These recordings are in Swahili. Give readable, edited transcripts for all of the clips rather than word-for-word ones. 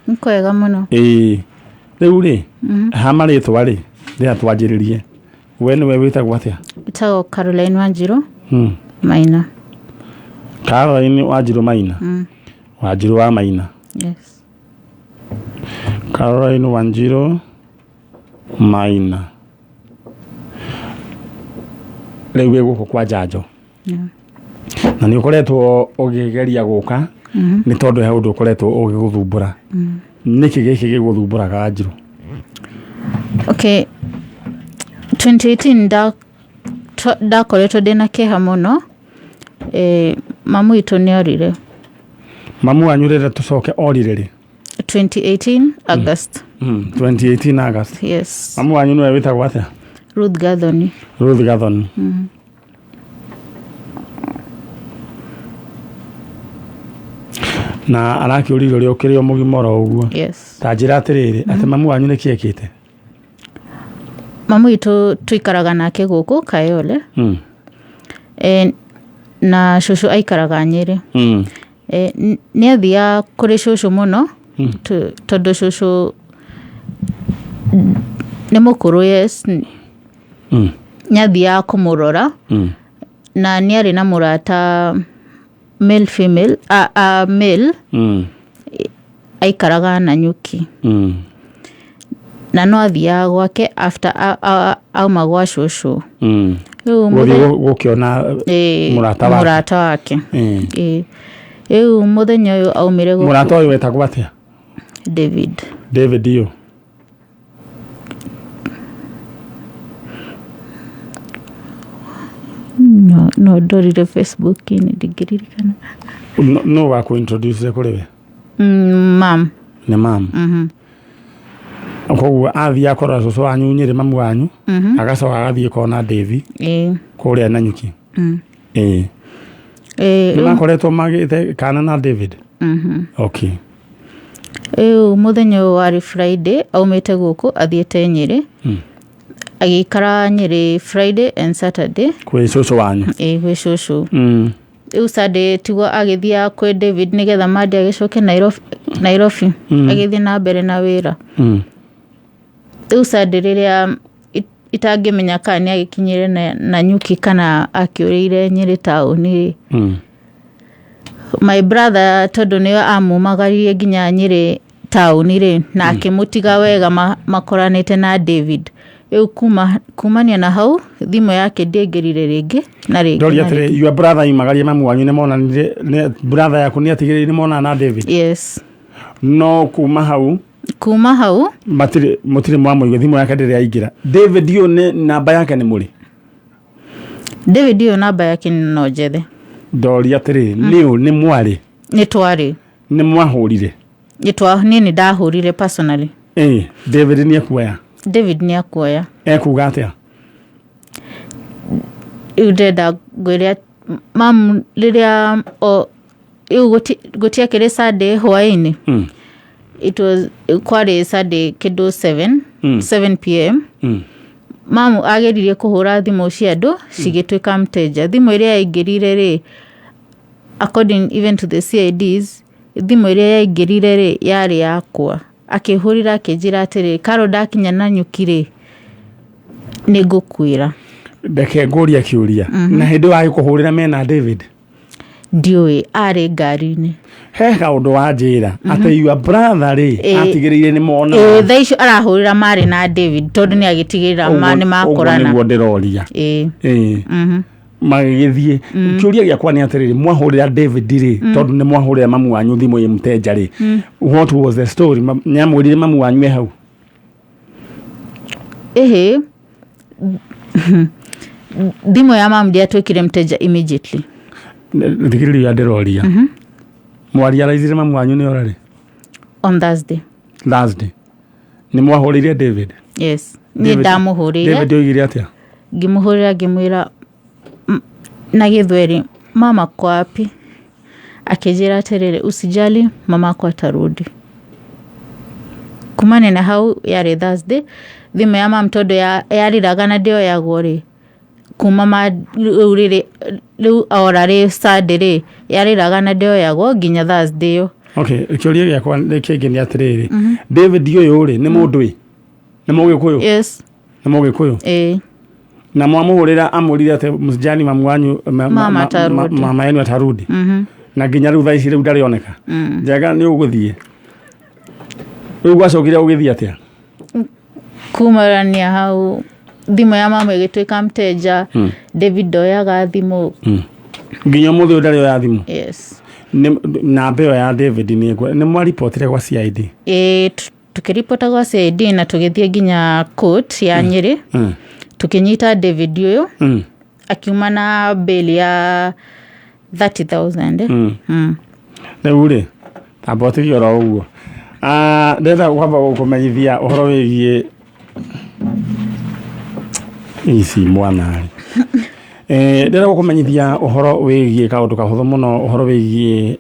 Nkwega muno. Riu ri hamaritwa ri ria twanjiririe. We niwe witagwo atia? Itago Caroline Wanjiru. Maina. Caroline Wanjiru Maina. Wanjiru wa Maina. Yes. Caroline Wanjiru Maina. Riu we guko kwa Njanjo. Na ni ukoretwo ugigeria guka ni tondu he undu ukoretwo ugiguthumbura. Niki giki giguthumbura ga Wanjiru? Okay. 2018 ndakoretwo ndina keha muno. Mamu itu ni orire. Mamu wanyu rira tucoke orire ri? 2018 August. 2018 August. Yes. Mamu wanyu niwe witagwo atia? Ruth Gathoni. Ruth Gathoni. Na arakiurire uri ukirio mugimoro uguo. Yes. Ta njira atiriri ati mamu wanyu ni kiekite? Mamu itu tuikaraga nake guku Kayole. Na shushu aikaraga Nyeri. Ni athia kuri shushu muno tondu shushu ni mukuru. Yes. Ni athia kumurora na ni ari na murata male female male aikaraga na nyuki. Na no athia gwake after auma gwa shushu. Gukiona murata wake. Muthenya uyu aumire guku. Murata uyu wetagwo atia? David yo. No ndorire Facebook ni ndigiririkana. No wa ku introduce kuri we? Mam. Ni mam. Koguo athia akora cucu wanyu Nyeri mamu wanyu agacoka agathie kona David kuria na nyuki. Nimakoretwo magite kana na David? Okay. Muthenya wari Friday aumite guku athiete Nyeri. Agikara Nyeri Friday and Saturday. Kwe cucu wanyu? Kwe cucu. Saturday tigwa agithia kwe David nigetha Monday agicoke Nairobi. Agithie na mbere na wira. Saturday riria itangimenya kana ni agikinyire na nyuki kana akiurire Nyeri tauni. My brother tondu niwe amumagaririe nginya Nyeri tauni ri na akimutiga wega makoranite na David. Kumania na hau thimu yake ndiegerire ringi na ringi. Ndori atire your brother imagarie mamu wanyu ni mona ni brother yaku ni atigire ni mona na David? Yes. No kuma hau mutire mwamuiga thimu yake ndire aingira. David yo ni namba yake ni muri? David yo namba yake ni no jethe. Ndori atire ni mwari? Ni twari. Ni mwahurire? Ni ndahurire personally. David ni akuoya? David ni akuoya. Kuga atia? Udeda gwiria mam liria gutia kire Saturday hwaini. It was kwari Saturday kido 7 p.m. Mamu ageririe kuhura thimu cia andu cigitwika mteja. Thimu iria yaingirire ri according even to the CIDs thimu iria yaingirire ri yari yakwa. Akihurira akijira atiri karo dakinya na nyukire ni gukwira. Ndeke ngoria kiuria. Na hindi wa kuhurira mena David? Ndiwe ari ngari-ini. He kaundu wa njira ati your brother ri atigirire ni mona? Thaicio arahurira mari na David tondu ni agitigirira mani makorana. Ni ndiroria. Magithie kiuria giakwa ni atiriri mwahurira David ri tondu ni mwahurira mamu wanyu thimu ye mteja ri. What was the story? Nyamurire mamu wanyu e hau? Thimu ya mamu ndiatwikire mteja immediately. Ndigiriri ya ndiroria. Mwari araizire mamu wanyu ni orari? On Thursday. Ni mwahurire David? Yes. Ni ndamuhurire. David oigire atia? Ngimuhurira ngimwira na githweri mama kwa api? Akijira atiriri usijali mama kwa tarudi. Kumane na hau yari Thursday thimu ya mama tondu yariraga na ndio yagori kuma urire riu orari Saturday yariraga na ndio yago nginya Thursday yo Okay, kĩũria gĩakwa kĩngĩ nĩ atĩrĩrĩ. David ũyũ rĩ nĩ mũndũ ĩ? Nĩ Mũgĩkũyũ? Yes. Nĩ Mũgĩkũyũ? Na mwamũhũrĩra amũrire atĩ Njanjo mamu wanyu mama yenu atarudi. Na nginya rĩu thaa ici rĩu ndarĩoneka. Njenga nĩ ũgũthiĩ. Rĩu gwacokire ũgĩthiĩ atĩa? Kumarania hau thimũ ya mama ĩgĩtuĩka mteja. David oyaga thimũ. Nginya mũthĩ ũyũ ndarĩ oya thimũ? Yes. Namba ĩyo ya David nĩ mwaripotire gwa CID? Tukiripota gwa CID na tũgĩthiĩ nginya court ya Nyeri. Tukinyita David ũyũ akiuma na bail ya 30,000. Rĩu rĩ tambotigio oro ũguo. Ndĩrenda kwamba gũkũmenyithia ũhoro wĩgiĩ ici mwanarĩ. Ndĩrenda gũkũmenyithia ũhoro wĩgiĩ kaũndũ kahũthũ mũno, ũhoro wĩgiĩ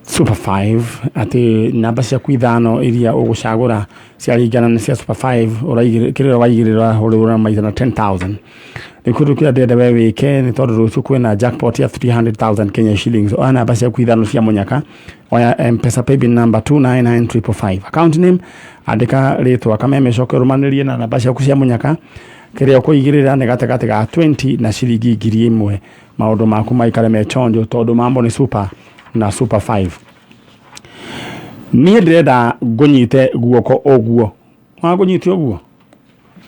Super 5 atĩ namba ciaku ithano iria ũgũcagũra ciaringana na cia Super 5 kĩrĩa waigĩrĩra hũrĩra maita na 10,000. Rĩu kĩndũ kĩrĩa ndĩrenda we wĩke nĩ tondũ rũciũ kwĩna jackpot ya 300,000 Kenya shillings. Oya namba ciaku ithano cia mũnyaka, oya M-Pesa paybill number 299555. Account name andĩka rĩtwa kameme coke ũrũmanĩrie na namba ciaku cia mũnyaka. Kĩrĩa ũkũigĩrĩra nĩ gatagatĩ ga 20 na ciringi 1,000. Maũndũ maku maikare me chonjo tondũ mambo nĩ super na Super 5. Niĩ ndĩrenda ngũnyite guoko ũguo. Ngũnyite ũguo?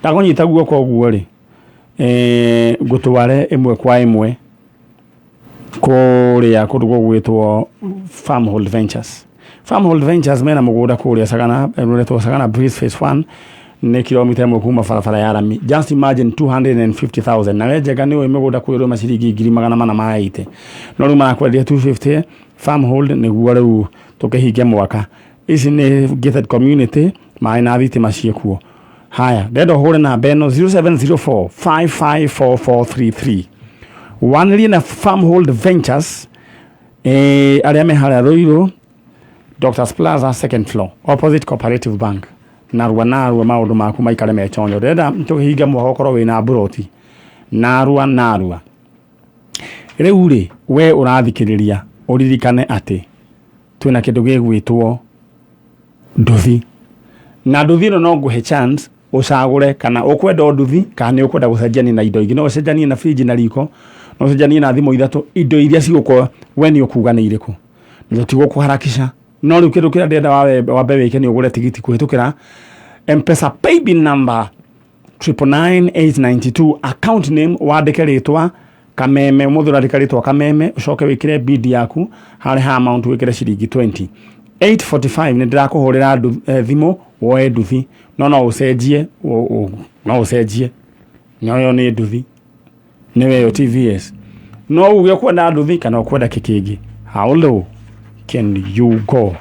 Ndagũnyita guoko ũguo rĩ ngũtware ĩmwe kwa ĩmwe kũrĩa kũndũ gũgwĩtwo Farmhold Ventures. Farmhold Ventures mena mũgũnda kũrĩa Sagana, ũretwo Sagana Breeze Phase 1 nĩ kilomita ĩmwe kuma barabara ya rami. Just imagine 250,000. Na Njenga nĩ ũĩ mũgũnda kũrĩa maciringi 480. No rĩu marakwendia 250. Farmhold nĩguo rĩu tũkĩhinge mwaka. Ici nĩ gated community maĩ na thitima ciĩkuo. Haya, ndenda ũhũre namba ĩno 0704 554433. Wanĩrie na Farmhold Ventures arĩa me harĩa Ruiru, Doctors Plaza second floor opposite Cooperative Bank. Narua maũndũ maku maikare me chonjo. Ndenda tũkĩhinga mwaka ũkorwo wĩna mburoti. Narua. Rĩu rĩ we ũrathikĩrĩria ũririkane atĩ twĩna kĩndũ gĩgwĩtwo nduthi. Na nduthi ĩno no ngũhe chance ũcagũre kana ũkwenda nduthi kana nĩ ũkwenda gũcenjania na indo ingĩ. No ũcenjanie na fridge na riko, no ũcenjanie na thimũ ithatũ, indo iria cigũkorwo we nĩ ũkuga nĩ irĩkũ. Nĩ tũtigũkũharakisha. No rĩu kĩndũ kĩrĩa ndĩrenda wambe wĩke nĩ ũgũre tigiti kũhĩtũkĩra M-Pesa paybill number 999892. Account name wandĩke rĩtwa Kameme, mũthura andĩka rĩtwa Kameme, ũcoke wĩkĩre bid yaku harĩ ha amount wĩkĩre ciringi 20. 845 nĩ ndĩrakũhũrĩra thimũ woe nduthi. No ũcenjie, nyoyo nĩ nduthi, nĩwe yo TVS. No uge kwenda nduthi kana ũkwenda kĩkĩngĩ. How low can you go?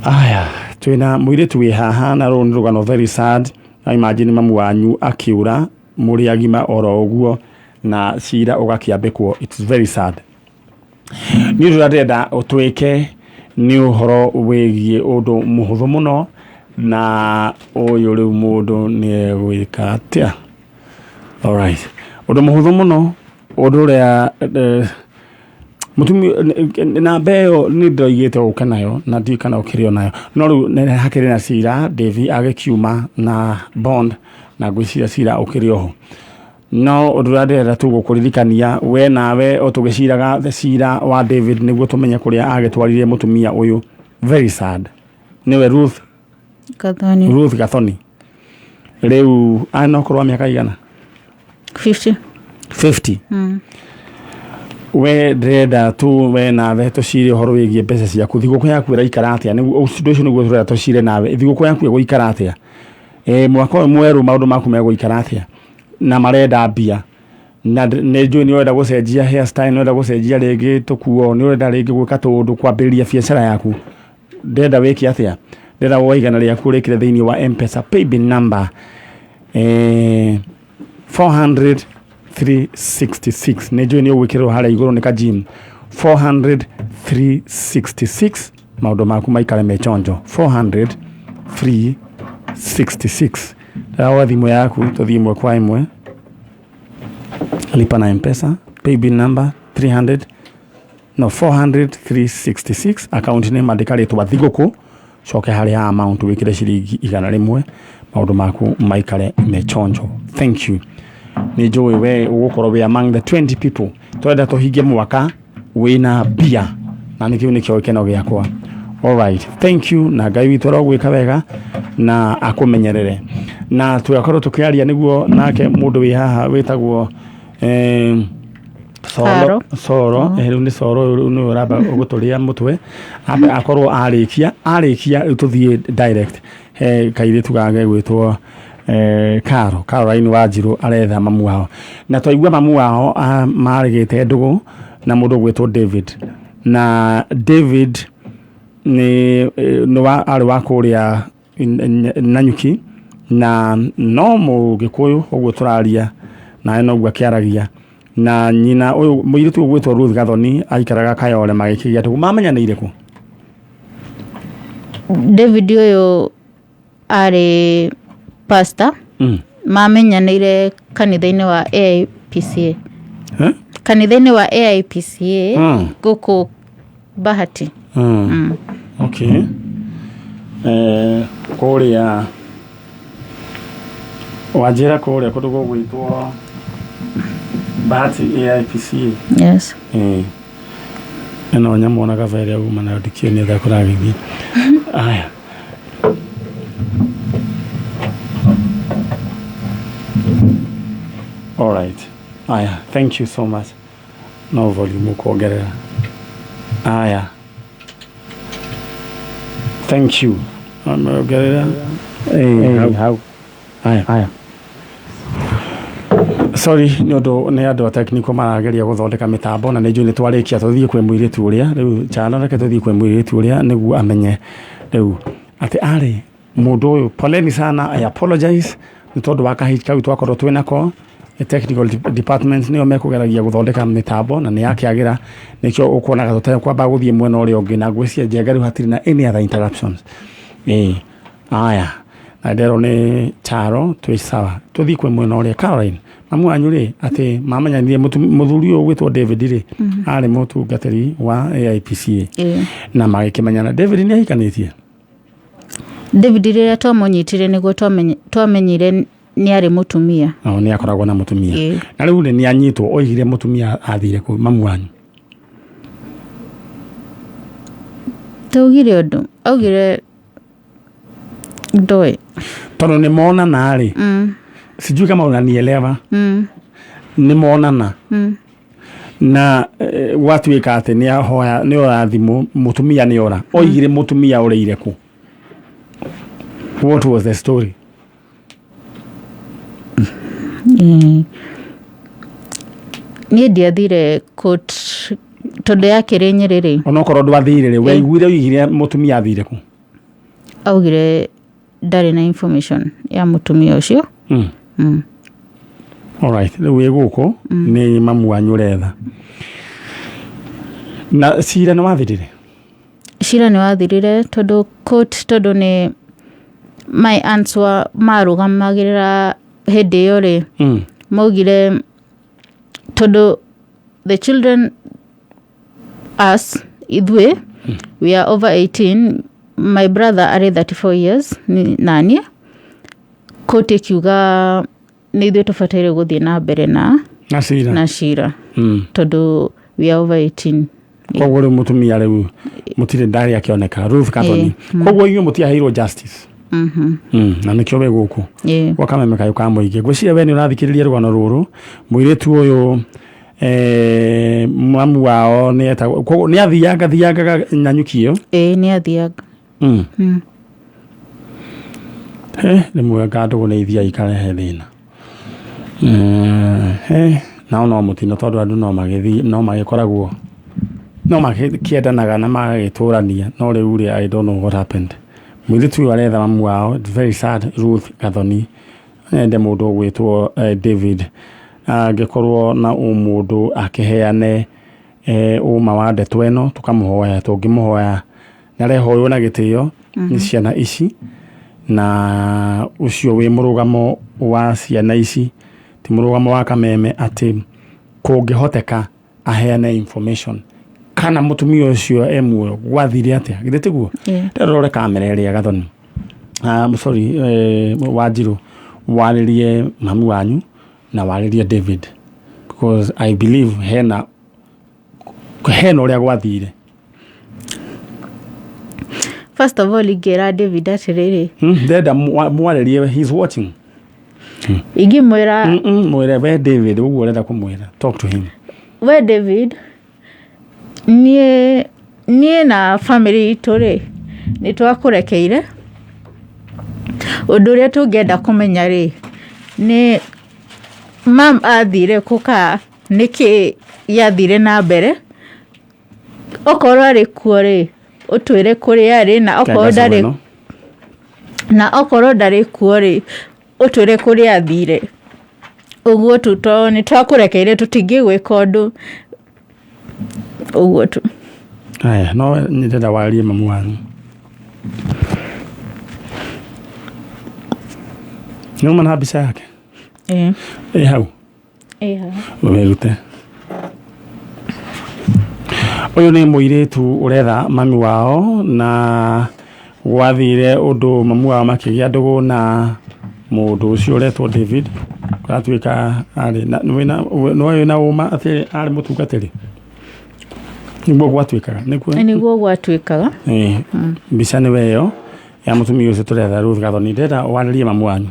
Aya, twĩna mũirĩtu wĩ haha na rũũ nĩ rũgano very sad. I imagine mamu wanyu akiura mũrĩ agima oro ũguo na cira ũgakĩambĩkwo. It's very sad. Niĩ ndĩrenda ũtwĩke nĩ ũhoro wĩgiĩ ũndũ mũhũthũ mũno na ũyũ rĩu mũndũ nĩ egwĩka atĩa. Alright. Ũndũ mũhũthũ mũno, ũndũ ũrĩa namba ĩyo nĩ ndoigĩte ũke nayo na ndiũĩ kana ũkĩrĩ o nayo. No rĩu nĩ hakĩrĩ na cira Devi agĩkiuma na bond na ngwĩciria cira ũkĩrĩ oho. No ũndũ ũrĩa ndĩrenda tu gũkũririkania we nawe o tũgĩciraga cira wa David nĩguo tũmenye kũrĩa agĩtwarire mũtumia ũyũ. Very sad. Nĩwe Ruth Gathoni. Rĩu ana ũkorwo mĩaka igana? 50. We ndĩrenda tu we nawe tũcire ũhoro wĩgiĩ mbeca ciaku. Thigũkũ yaku ĩraikara atĩa? Ũndũ ũcio nĩguo tũrenda tũcire nawe. Thigũkũ yaku ĩgũikara atĩa? Mwaka ũyũ mwerũ maũndũ maku megũikara atĩa? Na marenda mbia. Na nĩ njũĩ nĩ ũrenda gũcenjia hairstyle, nĩ ũrenda gũcenjia rĩngĩ tũkuo, nĩ ũrenda rĩngĩ gwĩka tũũndũ kwambĩrĩria biacara yaku. Ndĩrenda wĩke atĩa? Ndĩrenda woe igana rĩaku rĩkĩre thĩinĩ wa M-Pesa paybill number 400,366. Nĩ njũĩ nĩ ũgwĩkĩrwo harĩa igũrũ nĩ kajim 400,366. Maũndũ maku maikare me chonjo. 400,366. Dawa thimũ yaku tũthiĩ ĩmwe kwa ĩmwe. Lipa na M-Pesa paybill number 300 no 400,366 account name andĩkarĩtwo thigũkũ coke harĩa amount wĩkĩre ciringi 100 maũndũ maku maikare mechonjo. Thank you. Nĩ njũĩ we ũgũkorwo wĩ among the 20 people twenda tũhingie mwaka wĩna bia na nĩkĩu nĩkĩo gĩkeno gĩakwa. All right, thank you na Ngai witũ arogwĩka wega na akũmenyerere na tũgakorwo tũkĩaria nĩguo nake mũndũ wĩ haha wĩtagwo Soro rĩu nĩ Soro nĩ ũramba gũtũrĩa mũtwe ambe akorwo arĩkia rĩu tũthiĩ direct he kairĩtu gage gwĩtwo Caroline Wanjirũ aretha mamu wao na twaigua mamu wao marĩgĩte ndũgũ na mũndũ gwĩtwo David na David nĩ arĩ wa kũrĩa Nanyuki na no mũgĩkũyũ ũguo tũraria na noguo akĩaragia na nyina ũyũ mũirĩtu ũgwĩtwo Ruth Gathoni aikaraga Kayole magĩkĩgia ndũgũ mamenyanĩire kũ? David ũyũ arĩ pastor mamenyanĩire kanitha-inĩ wa AIPCA kanitha-inĩ wa AIPCA gũkũ Bahati. Okay. Kũrĩa Wanjĩra kũrĩa kũndũ gũgwĩtwo Bahati AIPCA. Yes. Ĩno nyamonaga vĩrĩa uma na ndikio nĩ tha kũragĩthiĩ. Aya. All right. Aya, thank you so much. No volume kuongerera. Aya. Thank you. Ameongerera. How? Aya. Sorry, nĩ andũ a technical marageria gũthondeka mĩtambo na nĩnjũĩ nĩ twarĩkia tũthiĩ kwĩ mũirĩtu ũrĩa rĩu chana reke tũthiĩ kwĩ mũirĩtu ũrĩa nĩguo amenye rĩu atĩ arĩ mũndũ ũyũ poleni sana. I apologize nĩ tondũ wa kahĩti kau twakorwo twĩnako technical department nĩo mekũgeragia gũthondeka mĩtambo na nĩ yakĩagĩra nĩkĩo ũkuonaga tũtekwamba gũthiĩ mwena ũrĩa ũngĩ na ngwĩciria njenga rĩu hatirĩ na any other interruptions. Aya na ndero nĩ Charo twĩ sawa tũthiĩ kwĩ mwena ũrĩa Caroline mamu wanyu rĩ atĩ mamenyanire mũthuri ũyũ gwĩtwo David rĩ arĩ mũtungatĩri wa AIPCA na magĩkĩmenyana. David nĩ ahikanĩtie? David rĩrĩa twamũnyitire nĩguo twamenyire nĩ arĩ mũtumia. Nĩ akoragwo na mũtumia na rĩu nĩ anyitwo oigire mũtumia athire kũ mamu wanyu? Taugire ũndũ augire ndoe tondũ nĩ monana rĩ sijui kama unanielewa nĩ monana na watuĩka atĩ nĩ ahoya nĩ ora thimũ mũtumia nĩ ora oigire mũtumia ũrĩire kũ? What was the story? Niĩ ndiathire court tondũ yakĩrĩ Nyeri rĩ. Onokorwo ndwathire rĩ waiguire oigire mũtumia athire kũ? Augire ndarĩ na information ya mũtumia ũcio. All right, rĩu wĩ gũkũ nĩ mamu wanyu ũretha na cira nĩ wathirire? Cira nĩ wathirire tondũ court tondũ nĩ my aunts marũgamagĩrĩra hĩndĩ ĩyo rĩ maugire tondũ the children us ithuĩ we are over 18 my brother arĩ 34 years nani court ikiuga nĩ ithuĩ tũbataire gũthiĩ na mbere na cira tondũ we are over 18. Koguo rĩu mũtumia rĩu mũtirĩ ndarĩ akĩoneka Ruth Gathoni koguo inyuĩ mũtiaheirwo justice na nĩkĩo wĩ gũkũ gwa kameme kayo ka mũingĩ. Ngwĩciria we nĩ ũrathikĩrĩria rũgano rũrũ mũirĩtu ũyũ mamu wao nĩ etagwo koguo nĩ athiangaga Nanyuki ĩyo? Nĩ athianga rĩmwe ngandũgũ nĩ ithiaga ikarehe thĩna nao no mũtino tondũ andũ no magĩthiĩ no magĩkoragwo no makĩendanaga na magagĩtũrania no rĩu rĩ I don't know what happened. Mũirĩtu ũyũ aretha mamu wao, it's very sad. Ruth Gathoni ende mũndũ gwĩtwo David angĩkorwo na mũndũ akĩheane ũma wa ndeto ĩno tũkamũhoya tũngĩmũhoya narehoywo na gĩtĩo nĩ ciana ici na ũcio wĩ mũrũgamo wa ciana ici ti mũrũgamo wa kameme atĩ kũngĩhoteka aheane information kana mutumia ucio emwe gwathire atia githitiguo rore kamera ria gathoni sorry Wanjiru waririe mamu wanyu na waririe David because I believe hena uria gwathire. First of all, igera David atiriri. Deda mwaririe, he's watching. Igi mwira. Mwira we David uguo urenda kumwira. Talk to him. We David nie na family itore ni twakurekeire. Undu uria tungenda kumenya ri ni mam athire kuka niki yathire na mbere okorwo ari kuo ri utwire kuri ari na okorwo ndari kuo ri utwire kuri athire uguo tu to ni twakurekeire tutingigwika undu uguo tu. Aya no ndenda warie mamu wanyu no mana bisa yake hau werute uyu ni muiritu uretha mami wao na gwathire undu mamu wao makigia ndugu na mundu ucio uretwo David gatwika ari na uma ati ari mutungatiri niguo gwatwikaga niguo gwatwikaga mbica ni weyo ya mutumia ucio turetha Ruth Gathoni ndenda waririe mamu wanyu.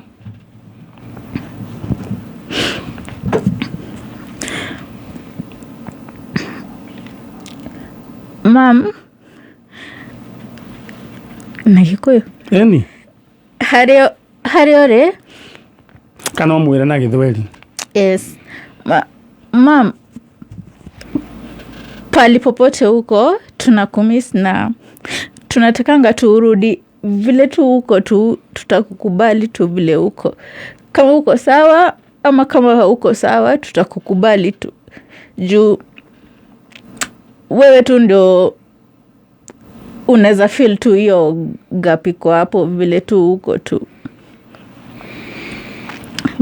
Mam na Gikuyu hario ri kana mwire na Githweri. Yes mam pali popote huko tunakumiss na tunatakanga turudi vile tu huko tu tutakukubali tu vile huko kama uko sawa ama kama uko sawa tutakukubali tu juu wewe tu ndio unaweza feel tu hiyo gap iko hapo vile tu huko tu.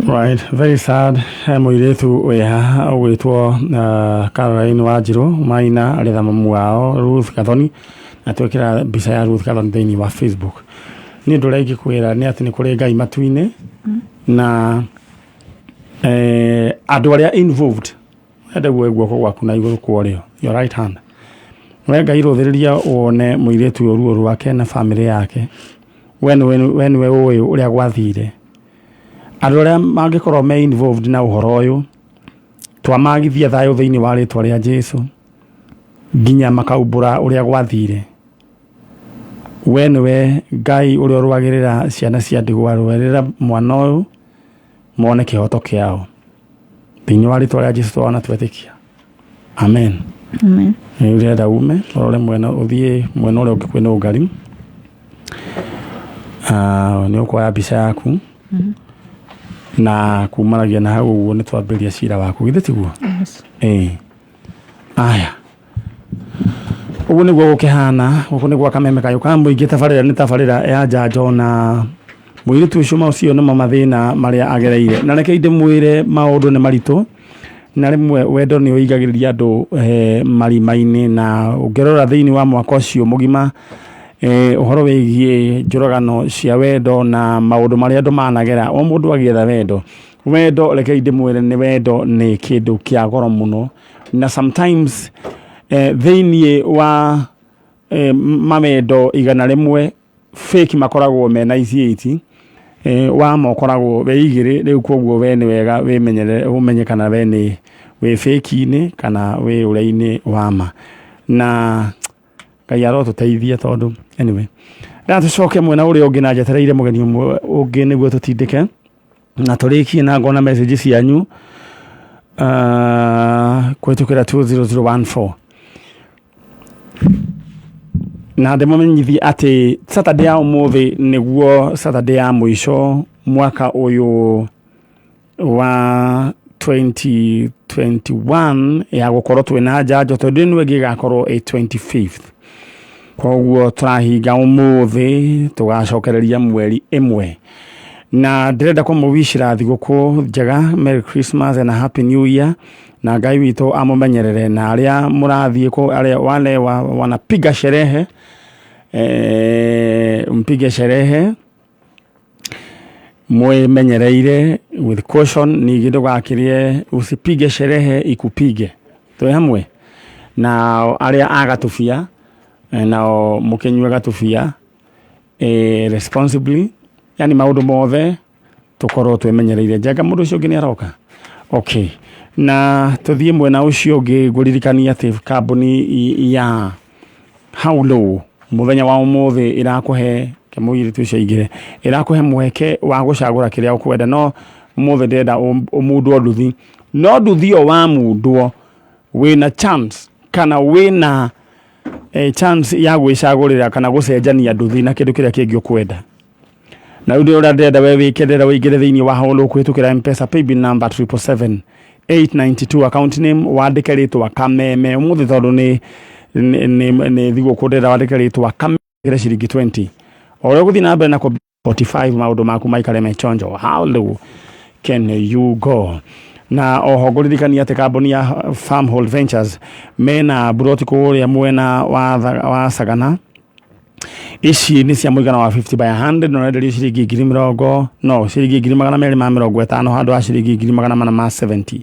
Right, very sad. Muiretu weha witwo Caroline Wanjiru maina aretha mamu wao Ruth Gathoni na twekira mbica ya Ruth Gathoni thĩinĩ wa Facebook. Ni ndu regi kwira ni ati ni kuri Ngai matu-ini na andu aria involved ende guoko gwaku na iguru kwario your right hand we Ngai ruthiriria wone muiretu ruo rwake na family yake when we uria gwathire andu aria mangikorwo me involved na uhoro uyu twamagithia thayo thiini wa ritwa ria Jesu nginya makaumbura uria gwathire we Ngai uria rwagirira ciana cia ndigwa rwerera mwana uyu mone kihoto kiao thiini wa ritwa ria Jesu twana twetikia amen. Amen. Urenda ume orore mwena uthie mwena uria ungi kwina Nungari ni ukwaya mbica yaku na kumaragia na hau uguo ni twambiria cira waku githitiguo. Yes. Aya uguo niguo gukihana guku niguo kameme kayo ka muingi tabarira ni tabarira ya Njanjo na muiritu ucio macio no mathina maria agereire na reke inde mwire maundu ni maritu na rimwe wendo ni uigagiriria andu marimaini na ungerora thiini wa mwaka ucio mugima uhoro wigie njuragano cia wendo na maundu maria andu managera o mundu agietha wendo reke inde mwire ni wendo ni kindu kia goro muno na sometimes thiini wa mawendo igana rimwe fake makoragwo me na isieti wa mokoragwo we igire riu koguo we ni wega we menyere umenyekana we ni we fake ni kana we uraini wama na Ngai arotuteithia tondu anyway na tucoke mwena uria ungi na njetereire mugeni ungi niguo tutindike na turikie na ngona message cianyu kwetukira 20014 na ndimomenyithi ati Saturday ya umuthi niguo Saturday ya mwisho mwaka uyu wa 2021 ya gukorwo twina Njanjo tondu niwe gigakorwo 25th koguo turahinga umuthi tugacokereria mweri imwe na ndirenda kumuvishira thiguku njega, Merry Christmas and a Happy New Year, na Ngai witũ amumenyerere, na aria murathie aria wale wanapiga sherehe mpige sherehe mwenyereire with caution, ni gido gakirie usipige sherehe ikupige. Twe hamwe na aria agatufia na mukenywa gatufia responsibly, yani maundu mothe tukorwo twemenyereire. Jaga mundu ucio ngini aroka. Okay, na tuthie mwena ucio ngi guririkania ati kambuni ya Haulo muthenya wa umuthi irakuhe kemuiri tucio igire irakuhe mweke wa gucagura kiria ukwenda. No umuthi ndenda umundo nduthi, no nduthi o wa mundu wina chance kana wina chance ya gwicagurira kana gucenjania nduthi na kindu kiria kingi ukwenda. Na ndio ndenda we wikendera wigire thiini wa Haulo kwitukira M-Pesa paybill number 77892 account name wandike ritwa Kameme. Umuthi tondu ni thigo kudera wandike ritwa Kameme ciringi 20. Ore guthi na mbere na 45 maundu maku maikare mechonjo. How low can you go? Na oho guririkania ati kambuni ya Farmhold Ventures mena buroti kuria mwena wa Sagana. Ici ni cia muigana wa 50 by 100 no renderio ciringi 20 no ciringi 250 handu ha ciringi 470.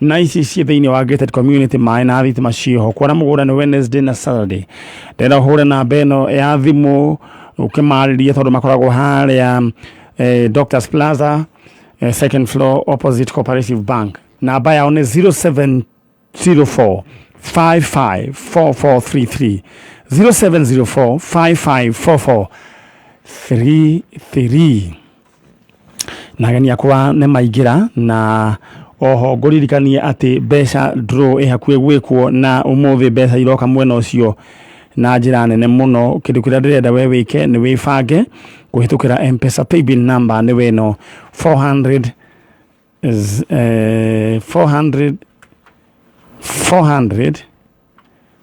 Na ici cie thiini wa gated community mai na thitima ciho kwara mugura ni Wednesday na Saturday. Ndenda hore na beno ya thimu ukimariria tondu makoragwo haria Doctors Plaza second floor opposite Cooperative Bank. Namba yao ni 0704 554433 0704 554433. Nagania kwa ne maigira na oho nguririkanie ati mbeca draw ihakue gwikwo na umuthi mbeca iroka mwena ucio na njira nene muno. Kindu kiria ndirenda we wike ni wifange kuhitukira M-Pesa paybill number ni weno 400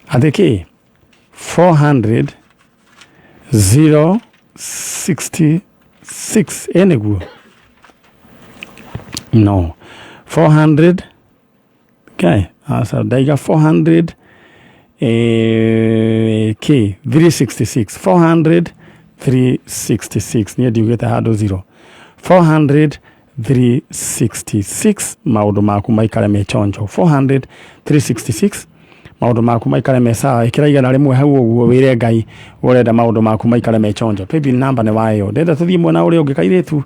adeke 400 066 enegu no 400 okay asa daiga 400 k 366 400 366 ni digeta hado 0 400 366 maundu maku maikare mechonjo 400 366 maundu maku maikare mesa ikira igana rimwe hau uguo wire Ngai urenda maundu maku maikare mechonjo. Paybill number ne wayo ndenda tuthie mwena uri ungi kairetu.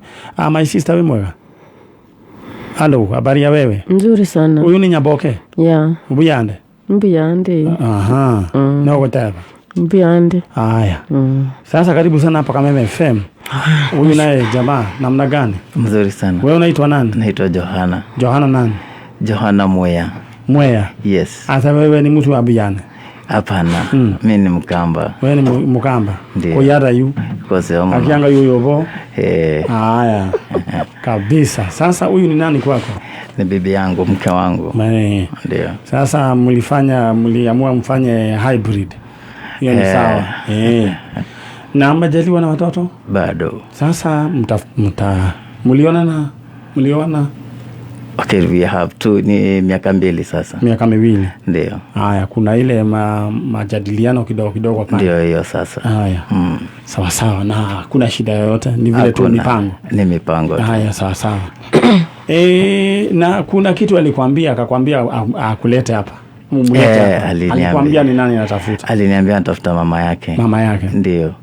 My sister we mwega. Hello, habari ya wewe? Nzuri sana. Huyu ni Nyaboke? Yeah. Mbuyande? Mbuyande. Aha. Na ukotaba? Mbuyande. Haya. Sasa karibu sana hapa Kameme FM. Huyu naye jamaa namna gani? Mzuri sana. Wewe unaitwa nani? Naitwa Johana. Johana nani? Johana Mwea. Mwea? Yes. Asa wewe ni mtu wa Mbuyande? Hapana. Mimi ni Mkamba. Wewe ni Mkamba? Ndiyo. Kuyara yu? Kwa sehemu. Akianga yu yobo? Haya. Kabisa. Sasa huyu ni nani kwako? Ni bibi yangu, mke wangu. Ndiyo. Sasa mliamua mfanye hybrid. Hiyo ni sawa. Na mmejaliwa na watoto? Bado. Sasa mliona? Okay, we have two, ni miaka 2 sasa. Miaka 2. Ndiyo. Haya, kuna ile majadiliano kidogo pale. Ndiyo hiyo sasa. Haya. Sawa. Na kuna shida yoyote? Ni vile tu mipango. Ni mipango. Haya, sawa. Na kuna kitu alikwambia akakwambia akulete hapa. Alikwambia ni nani anatafuta? Aliniambia anatafuta mama yake. Mama yake? Ndiyo.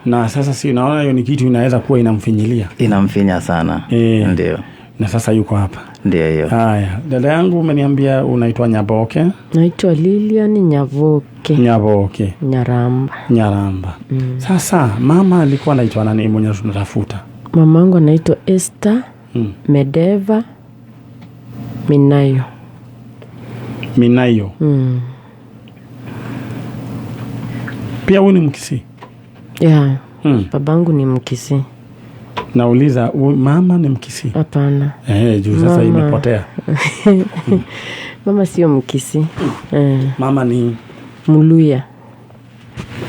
Na sasa si unaona hiyo ni kitu inaweza kuwa inamfinyilia. Inamfinya sana. Ndiyo. Na sasa yuko hapa. Ndiyo hiyo. Haya, dada yangu umeniambia unaitwa Nyaboke? Naitwa Lilian Nyavoke. Nyaboke. Nyaramba. Sasa mama alikuwa anaitwa nani mwenye tunatafuta? Mamangu anaitwa Esther Medeva Minayo. Pia wewe ni Mkisi? Yeah. Babangu ni Mkisi. Nauliza mama ni Mkisi? Hapana. Juu sasa imepotea. Mama sio Mkisi. Mama ni Muluya.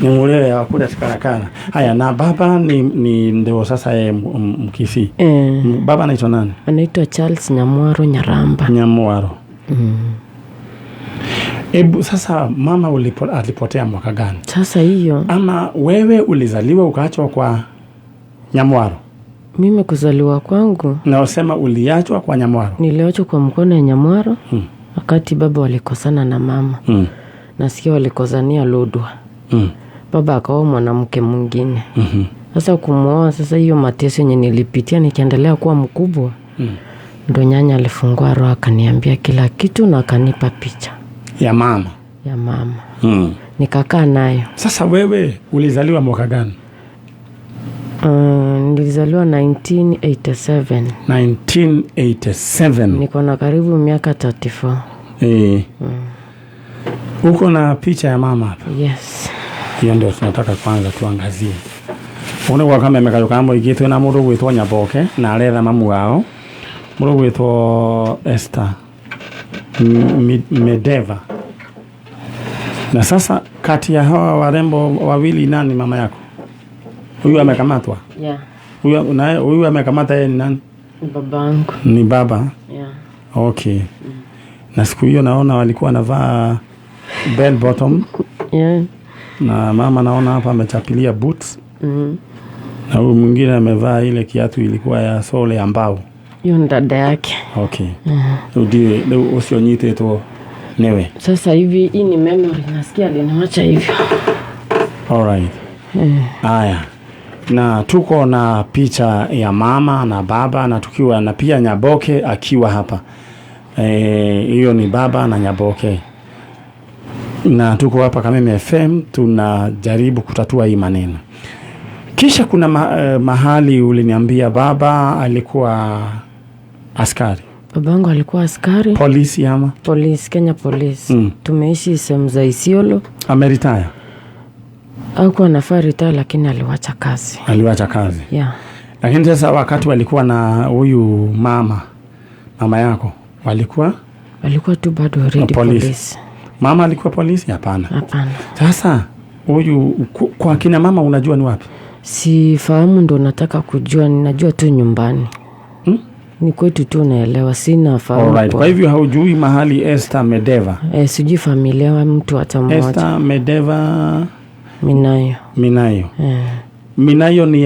Mũtũrĩre wa kule Karakana. Haya, na baba ni ndio sasa Mkisii. Baba anaitwa nani? Anaitwa Charles Nyamwaro Nyaramba. Nyamwaro. Sasa mama alipotea mwaka gani? Sasa hiyo. Ama wewe ulizaliwa ukaachwa kwa Nyamwaro? Mimi kuzaliwa kwangu. Na usema uliachwa kwa Nyamwaro? Niliachwa kwa mkono ya Nyamwaro. Wakati baba walikosana na mama. Nasikia walikozania Lodwa. Baba akaoa mwanamke mwingine. Sasa kumuoa, sasa hiyo mateso yenye nilipitia nikiendelea kuwa mkubwa. Ndo nyanya alifungua roho akaniambia kila kitu na akanipa picha ya mama. Nikakaa nayo. Sasa wewe ulizaliwa mwaka gani? Nilizaliwa 1987. 1987. Niko na karibu miaka 34. Uko na picha ya mama hapa? Yes. Hiyo ndio tunataka kwanza tuangazie. Unaona kama mekayo kama igitwe na mũndũ gwĩtwo Nyaboke na aretha mamu wao. Mũndũ gwĩtwo Esther Medeva. Na sasa kati ya hawa warembo wawili nani mama yako? Huyu amekamatwa? Yeah. Huyu amekamata yeye ni nani? Babangu. Ni baba? Yeah. Okay. Na siku hiyo naona walikuwa wanavaa bell bottom. Yeah. Na mama naona hapa amechapilia boots. Na huyu mwingine amevaa ile kiatu ilikuwa ya sole ya mbao. Hiyo ni dada yake. Okay. Ndiye usionyiteto newe. Sasa hivi hii ni memory, nasikia aliniacha hivyo. Alright. Haya. Na tuko na picha ya mama na baba na tukiwa na pia Nyaboke akiwa hapa. Hiyo ni baba na Nyaboke. Na tuko hapa kama FM tunajaribu kutatua hii maneno. Kisha kuna mahali uliniambia baba alikuwa askari. Babangu alikuwa askari. Polisi ama? Polisi, Kenya Police. Tumeishi sehemu za Isiolo. Ameritaya? Hakuwa anafaa retire lakini aliwacha kazi. Aliwacha kazi? Yeah. Lakini sasa wakati walikuwa na huyu mama yako, walikuwa tu bado already police. Mama alikuwa polisi? Hapana. Hapana. Sasa huyu kwa kina mama unajua ni wapi? Sifahamu, ndo nataka kujua, ninajua tu nyumbani. Ni kwetu tu naelewa, sina fahamu. Alright. Kwa hivyo haujui mahali Esther Medeva? Sijui familia wa mtu hata mmoja. Esther Medeva Minayo. Minayo ni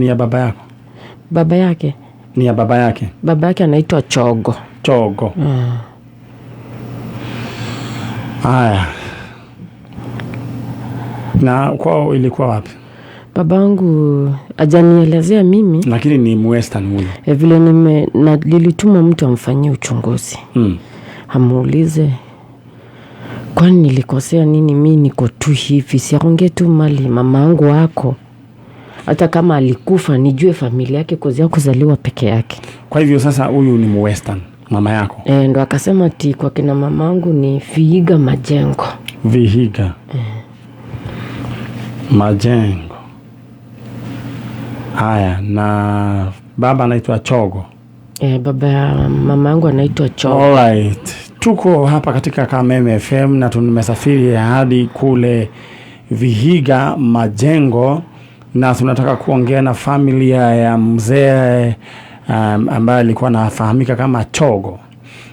ya baba yako? Baba yake? Ni ya baba yake. Baba yake anaitwa Chogo. Haya. Na kwao ilikuwa wapi? Babangu hajanielezea mimi. Lakini ni Mwestern huyo. Vile nilituma mtu amfanyie uchunguzi. Amuulize kwani nilikosea nini, mimi niko tu hivi, siaonge tu mali mamangu wako. Hata kama alikufa nijue familia yake kozi yako kuzaliwa peke yake. Kwa hivyo sasa huyu ni Mwestern mama yako? Ndo akasema ati kwa kina mamangu ni Vihiga Majengo. Vihiga. Majengo. Haya, na baba anaitwa Chogo? Baba ya mamangu anaitwa Chogo. Alright. Tuko hapa katika Kameme FM na tumesafiri hadi kule Vihiga Majengo na tunataka kuongea na familia ya mzee ambaye alikuwa anafahamika kama Chogo.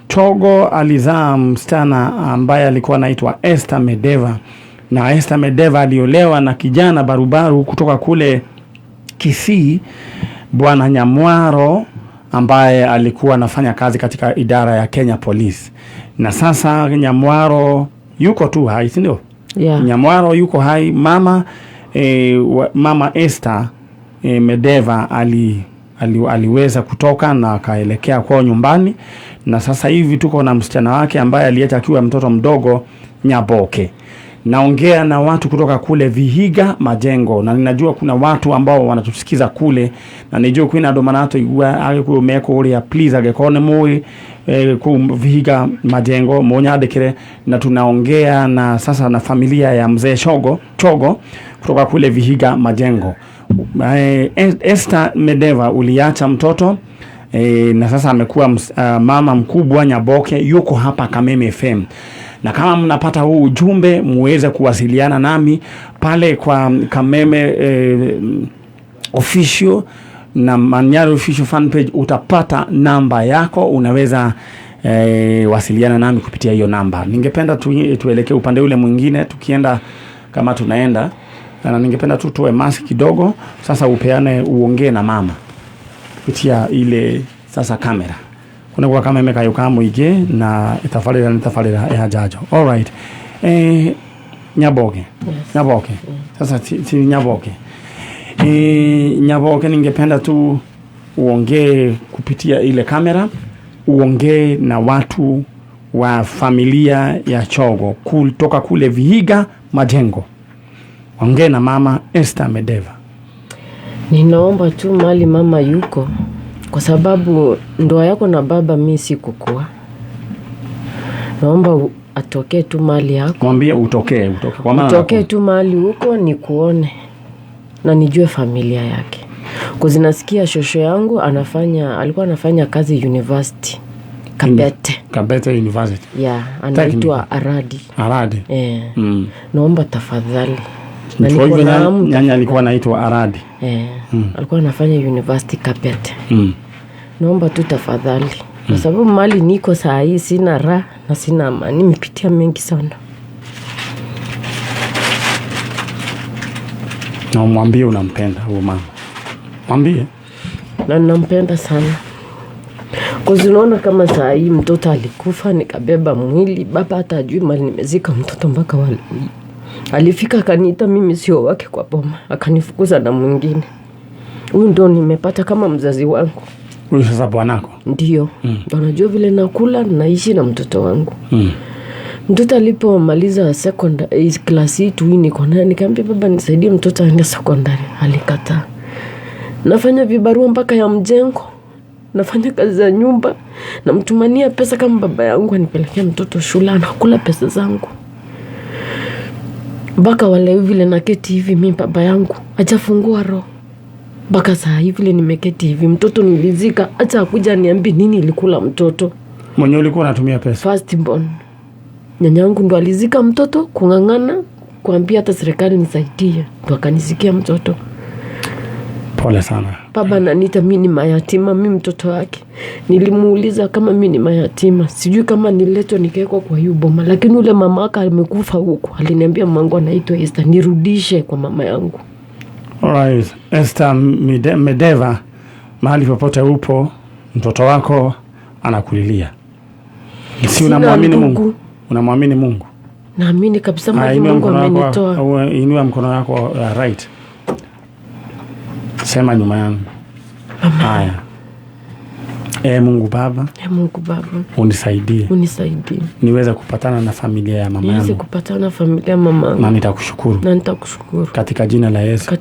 Chogo alizaa msichana ambaye alikuwa anaitwa Esther Medeva, na Esther Medeva aliolewa na kijana barubaru kutoka kule Kisii, Bwana Nyamwaro, ambaye alikuwa anafanya kazi katika idara ya Kenya Police. Na sasa Nyamwaro yuko tu hai, si ndio? Yeah. Nyamwaro yuko hai. Mama Esther Medeva aliweza kutoka na akaelekea kwao nyumbani, na sasa hivi tuko na msichana wake ambaye aliacha akiwa mtoto mdogo, Nyaboke. Naongea na watu kutoka kule Vihiga Majengo, na ninajua kuna watu ambao wanatusikiza kule, na nijua kwina domanato igua agikuo meko uri ya please agekone mui ku Vihiga Majengo monyadekere, na tunaongea na sasa na familia ya mzee Chogo kutoka kule Vihiga Majengo. Esther Medeva uliacha mtoto na sasa amekuwa mama mkubwa. Nyaboke yuko hapa Kameme FM, na kama mnapata huu ujumbe muweze kuwasiliana nami pale kwa Kameme official na Man-Nyari official fan page. Utapata namba yako, unaweza wasiliana nami kupitia hiyo namba. Ningependa tuelekee upande ule mwingine tukienda kama tunaenda, na ningependa tuwe mask kidogo sasa, uongee na mama kupitia ile sasa kamera. Kuna kwa Kameme kayokamu ige na itafarira ya Njanjo. All right. Nyaboke. Nyaboke. Sasa si Nyaboke. Nyaboke, ningependa tu uongee kupitia ile kamera, uongee na watu wa familia ya Chogo kutoka kule Vihiga Majengo. Ongea na mama Esther Medeva. Ninaomba tu mali mama yuko, kwa sababu ndoa yako na baba mimi sikukua. Naomba atokee tu mali yako. Mwambie utokee kwa maana utokee tu mali huko nikuone na nijue familia yake. Kwa zinasikia shosho yangu alikuwa anafanya kazi university. Kabete University. Yeah, anaitwa Aradi. Naomba tafadhali. Na nyanya alikuwa anaitwa Aradi. Alikuwa anafanya university Kabete. Naomba tu tafadhali. Kwa sababu mali niko saa hii sina raha na sina amani, nimepitia mengi sana. Na mwambie unampenda huyo mama. Mwambie. Na nampenda sana. Kwa unaona kama saa hii mtoto alikufa nikabeba mwili, baba hata ajui mali nimezika mtoto mpaka wale. Alifika akaniita mimi sio wake kwa boma, akanifukuza na mwingine. Huyu ndo nimepata kama mzazi wangu. Huyu sasa bwanako? Ndio. Unajua vile nakula naishi na mtoto wangu. Mtoto alipomaliza secondary class 2 niko naye, nikamwambia baba nisaidie mtoto aende secondary. Alikataa. Nafanya vibarua mpaka ya mjengo. Nafanya kazi za nyumba, namtumania pesa kama baba yangu anipelekea mtoto shule, anakula pesa zangu. Baka wale vile naketi hivi mimi baba yangu hajafungua roho. Baka saa hivi vile nimeketi hivi mtoto nilizika, acha kuja niambie nini ilikula mtoto. Mwenye ulikuwa unatumia pesa? First born. Nyanyangu ndo alizika mtoto, kungangana kuambia hata serikali nisaidie, ndo akanisikia mtoto. Pole sana. Baba ananiita mimi ni mayatima, mimi mtoto wake. Nilimuuliza kama mimi ni mayatima, sijui kama niletwa nikawekwa kwa hiyo boma, lakini ule mama yake amekufa huko. Aliniambia mamangu anaitwa Esther, nirudishe kwa mama yangu. Alright, Esther Medeva, mahali popote upo, mtoto wako anakulilia. Si unamwamini Mungu? Unamwamini Mungu? Naamini kabisa Mungu amenitoa. Inua mkono wako right. Sema nyuma yangu. Haya. Mungu Baba. Mungu Baba. Unisaidie. Niweze kupatana na familia ya mama yangu. Na nitakushukuru. Katika jina la Yesu.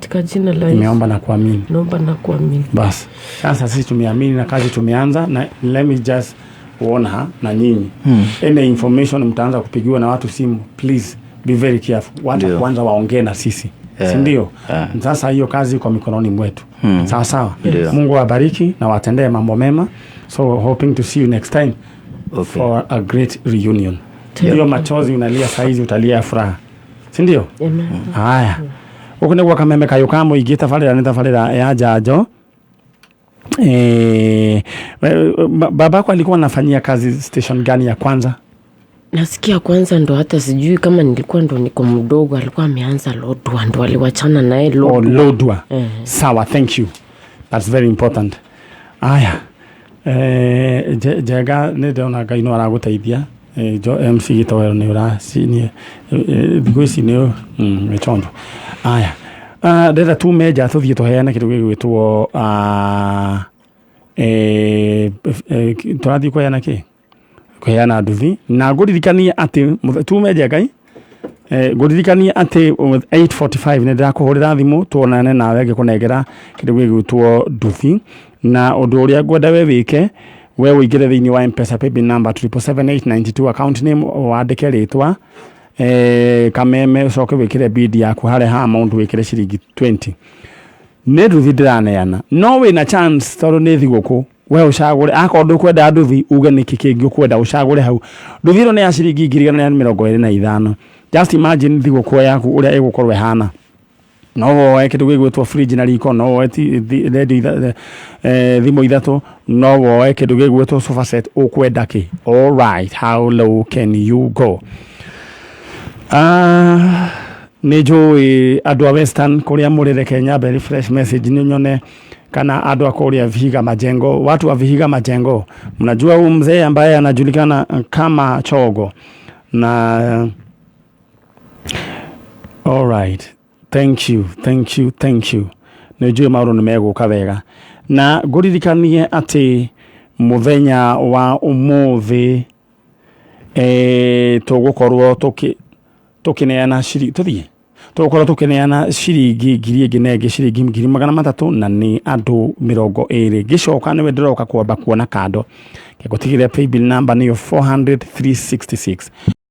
Nimeomba na kuamini. Bas. Sasa sisi tumeamini na kazi tumeanza, na let me just warn na nyinyi. Any information mtaanza kupigiwa na watu simu, please be very careful. Watu kwanza waongee na sisi. Sindio? Sasa hiyo kazi kwa mikononi mwetu. Sawa. Mungu awabariki na watendee mambo mema. So hoping to see you next time for a great reunion. Hiyo machozi unalia saizi utalia furaha. Sindio? Haya. Ukune kwa Kameme kayokamu igita falira ya Njanjo. Babako alikuwa anafanyia kazi station gani ya kwanza? Nasikia kwanza ndo hata sijui kama nilikuwa ndo niko mdogo, alikuwa ameanza Lodwa, ndo aliwachana naye Lodwa. Lodwa. Sawa, thank you. That's very important. Aya. Jega ndio gaino araguteithia. Jo MC gitowero ni ura sini gwisi ni mechondo. Aya. Ndenda tu meja tuthie tuheana kindu gigwitwo turathi kwa yana ki kuheana nduthi na nguririkania ati tumeje Ngai nguririkania ati 8:45 ne ndakuhurira thimu tuonane nawe ngikunengera kindu gigwitwo nduthi, na undu uria ngwenda we wike we uingire thiini wa M-Pesa paybill number 77892 account name wandike ritwa Kameme ucoke wikire bid yaku hare ha amount wikire ciringi 20 ne nduthi ndiraneana no we na chance toro ni thiguku we ucagure akorwo kwenda nduthi uge niki kingi ukwenda ucagure hau nduthi ino ni ya ciringi 225 just imagine thigũkũ yaku uria igukorwo ihana no woe kindu gigwitwo fridge na riko no woe thimo ithatu no woe kindu gigwitwo sofa set ukwenda ki all right how low can you go nĩ njũĩ andũ a Western kuria mũrĩre Kenya very fresh message ni nyone kana andũ a kuria Vihiga Majengo watu wa Vihiga Majengo mnajua huyu mzee ambaye anajulikana kama Chogo na all right thank you nĩ njũĩ maũndũ nĩ megũka wega na ngũririkanie atĩ muthenya wa ũmũthĩ tũgũkorwo tukineana ciringi ngiri ĩngĩ na ĩngĩ ciringi 300 na nĩ andũ 20 gicoka nĩwe ndĩroka kwamba kuona kando ngũtigĩrĩra paybill number nĩyo 400 366